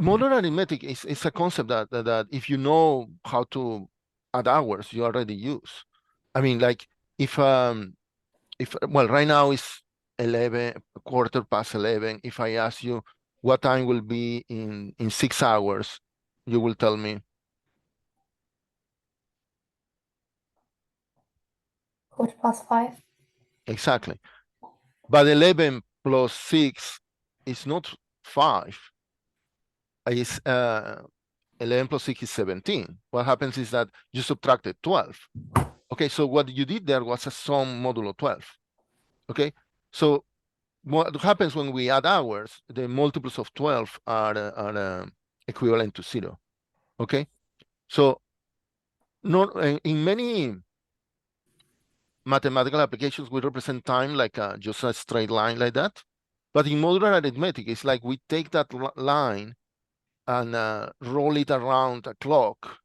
modular arithmetic is a concept that if you know how to add hours, you already use. I mean, like if well, right now it's 11, quarter past 11. If I ask you what time will be in 6 hours, you will tell me. 5:15. Exactly. But 11 plus 6 is not 5. It's 11 plus 6 is 17. What happens is that you subtracted 12. Okay, so what you did there was a sum modulo 12. Okay, so what happens when we add hours, the multiples of 12 are equivalent to 0. Okay, so not in many mathematical applications, we represent time like just a straight line like that. But in modular arithmetic, it's like we take that line and roll it around a clock,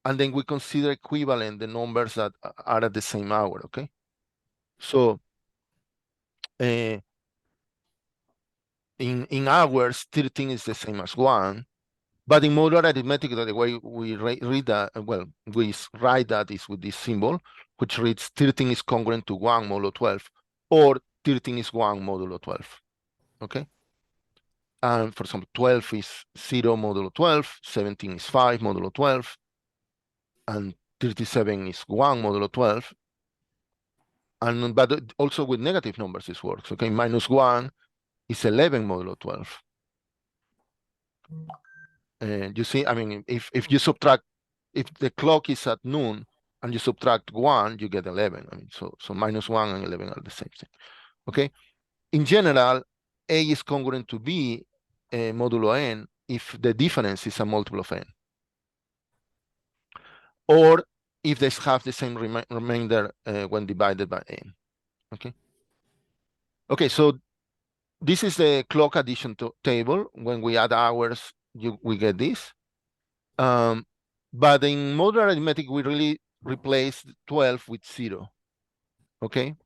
and then we consider equivalent the numbers that are at the same hour, okay? So in hours, 13 is the same as 1, but in modular arithmetic, the way we read that, well, we write that is with this symbol, which reads 13 is congruent to 1 modulo 12, or 13 is 1 modulo 12, okay? And for example, 12 is 0 modulo 12, 17 is 5 modulo 12, and 37 is 1 modulo 12. And but also with negative numbers this works, okay? Minus 1 is 11 modulo 12. And you see, I mean, if you subtract, if the clock is at noon and you subtract 1, you get 11. I mean, so minus 1 and 11 are the same thing, okay? In general, A is congruent to B modulo n if the difference is a multiple of n, or if they have the same remainder when divided by n, okay? Okay, so this is the clock addition table. When we add hours, we get this. But in modular arithmetic, we really replace 12 with 0, okay?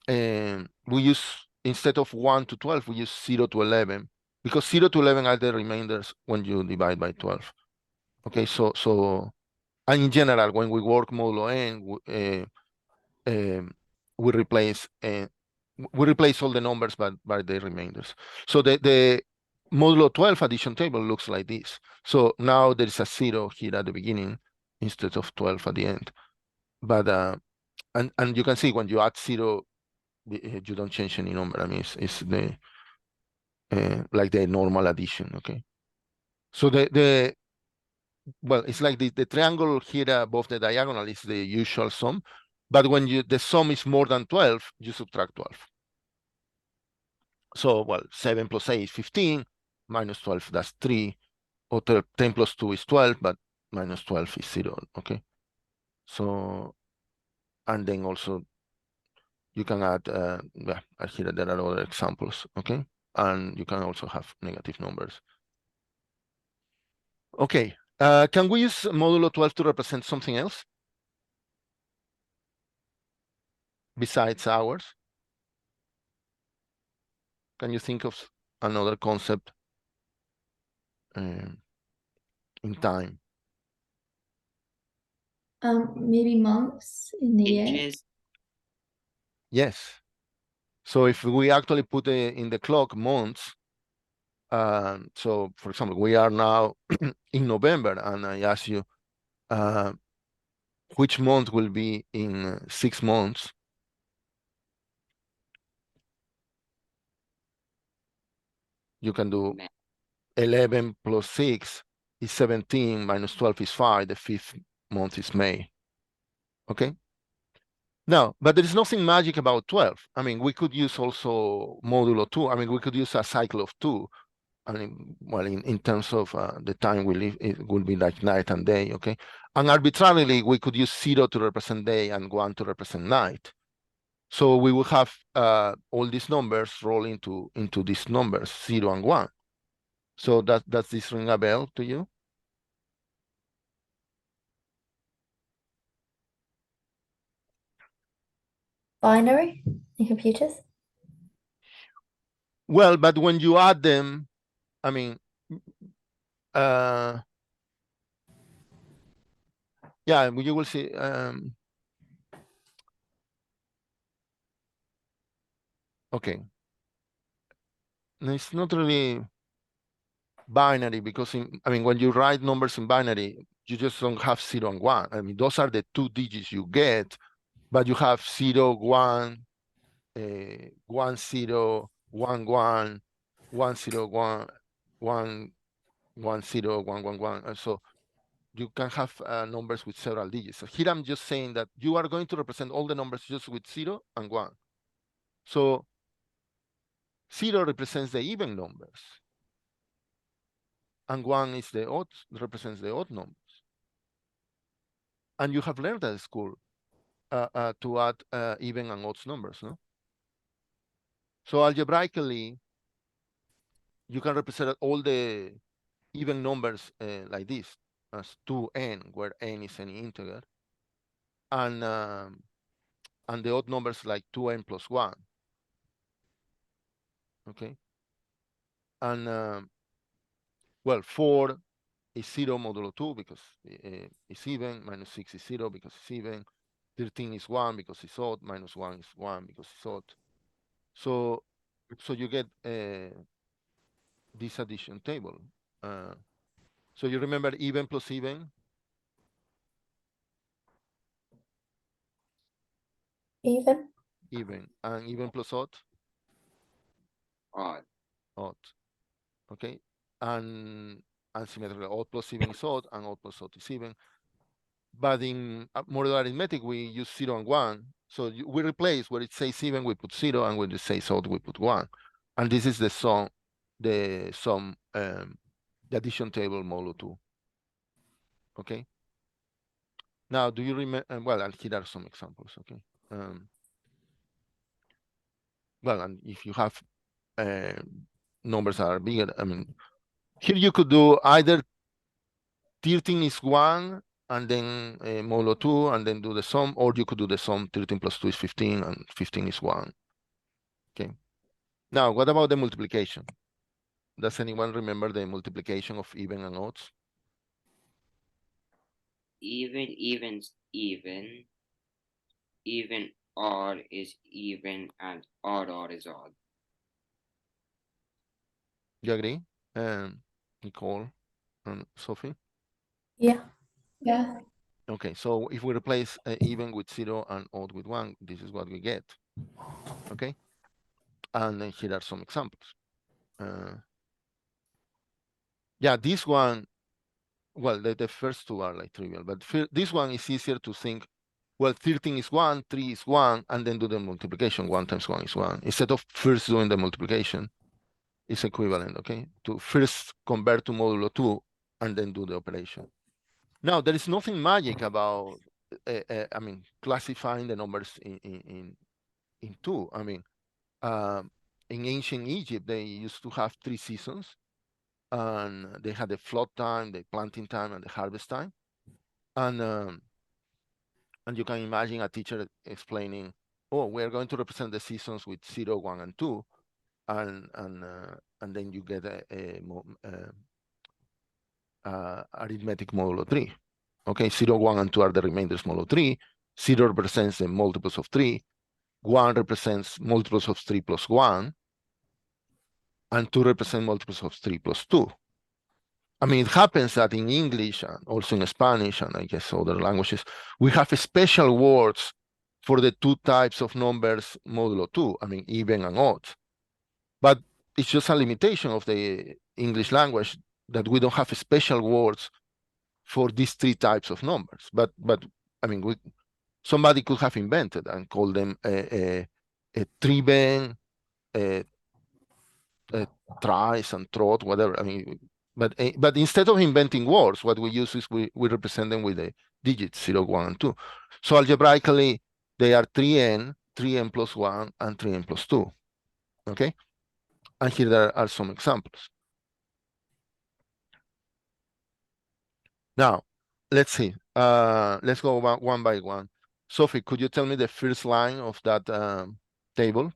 And we use, instead of 1 to 12, we use 0 to 11, because 0 to 11 are the remainders when you divide by 12. Okay, so and in general, when we work modulo n, we replace all the numbers by the remainders. So the modulo 12 addition table looks like this. So now there is a 0 here at the beginning instead of 12 at the end. But and you can see when you add 0, you don't change any number. I mean, it's the like the normal addition. Okay. So well, it's like the triangle here above the diagonal is the usual sum, but when the sum is more than 12, you subtract 12. So, well, 7 plus 8 is 15, minus 12, that's 3, or 10 plus 2 is 12, but minus 12 is 0, okay? So, and then also you can add, yeah, here there are other examples, okay? And you can also have negative numbers. Okay, can we use modulo 12 to represent something else besides hours? Can you think of another concept in time? Maybe months in the year. Inches. Yes. So if we actually put in the clock months, so for example, we are now in November, and I ask you which month will be in 6 months. You can do 11 plus 6 is 17, minus 12 is 5, the 5th month is May. Okay? Now, but there is nothing magic about 12. I mean, we could use also modulo 2. I mean, we could use a cycle of 2. I mean, well, in terms of the time we live, it will be like night and day, okay? And arbitrarily, we could use 0 to represent day and 1 to represent night. So we will have all these numbers roll into these numbers, 0 and 1. So does this ring a bell to you? Binary in computers. Well, but when you add them, I mean, Yeah, you will see. Okay. No, it's not really binary because when you write numbers in binary, you just don't have 0 and 1. I mean, those are the 2 digits you get, but you have 0, 1, 1, 0, 1, 1, 1, 0, 1, 1, 1, 0, 1, 1, 1. And so you can have numbers with several digits. So here I'm just saying that you are going to represent all the numbers just with 0 and 1. So 0 represents the even numbers, and 1 is the odd, represents the odd numbers. And you have learned at school to add even and odd numbers, no? So algebraically, you can represent all the even numbers like this as 2n, where n is any integer, and the odd numbers like 2n plus 1. Okay, and well, 4 is 0 modulo 2 because it's even, minus 6 is 0 because it's even, 13 is 1 because it's odd, minus 1 is 1 because it's odd. So you get this addition table. So you remember even plus even? Even. Even. And even plus odd? Odd. Odd. Okay. And symmetrical, odd plus even is odd, and odd plus odd is even. But in modular arithmetic, we use 0 and 1. So we replace where it says even, we put 0, and when it says odd, we put 1. And this is the sum, the addition table modulo 2. Okay. Now, do you remember? Well, and here are some examples. Okay. Well, and if you have numbers that are bigger, I mean, here you could do either 13 is 1, and then modulo 2, and then do the sum, or you could do the sum, 13 plus 2 is 15, and 15 is 1. Okay. Now, what about the multiplication? Does anyone remember the multiplication of even and odds? Even, evens, even. Even, odd is even, and odd, odd is odd. You agree? Nicole and Sophie? Yeah. Yeah. Okay, so if we replace even with 0 and odd with 1, this is what we get. Okay, and then here are some examples. Yeah, this one, well, the first two are like trivial, but this one is easier to think, well, 13 is 1, 3 is 1, and then do the multiplication. 1 times 1 is 1. Instead of first doing the multiplication, it's equivalent, okay? To first convert to modulo 2 and then do the operation. Now, there is nothing magic about, classifying the numbers in 2. I mean, in ancient Egypt, they used to have 3 seasons, and they had the flood time, the planting time, and the harvest time. And you can imagine a teacher explaining, oh, we're going to represent the seasons with 0, 1, and 2, and then you get arithmetic modulo 3. Okay, 0, 1, and 2 are the remainders modulo 3. 0 represents the multiples of 3. 1 represents multiples of 3 plus 1. And 2 represent multiples of 3 plus 2. I mean, it happens that in English and also in Spanish, and I guess other languages, we have special words for the 2 types of numbers modulo 2, I mean, even and odd. But it's just a limitation of the English language that we don't have special words for these 3 types of numbers. But I mean, somebody could have invented and called them a triben, thrice, and trot, whatever. I mean, but instead of inventing words, what we use is we represent them with the digits 0, 1, and 2. So algebraically, they are 3n, 3n plus 1, and 3n plus 2. Okay? And here there are some examples. Now, let's see. Let's go one by one. Sophie, could you tell me the first line of that table?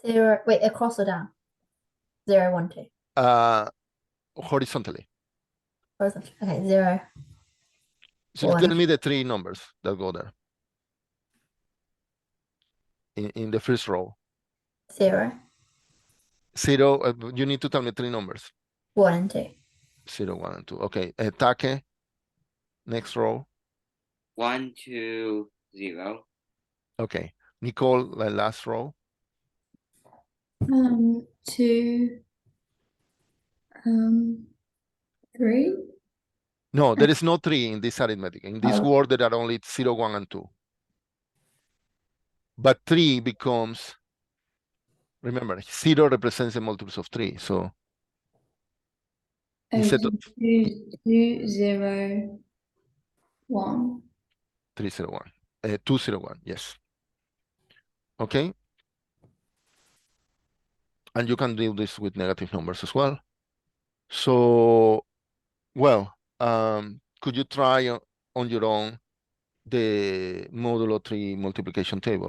0, wait, across or down? 0, 1, 2. horizontally. Okay, 0, So One. tell me the three numbers that go there in the first row. 0, 0, you need to tell me three numbers. 1 and 2. 0, 1, and 2. Okay, take, next row. 1, 2, 0. Okay, Nicole, the last row. 2, 3. No, there is no 3 in this arithmetic. In this Oh. word, there are only 0, 1, and 2. But 3 becomes, remember, 0 represents the multiples of 3. So instead of 2, 0, 1. 301, 201, yes. Okay. And you can do this with negative numbers as well. So, well, could you try on your own the modulo 3 multiplication table?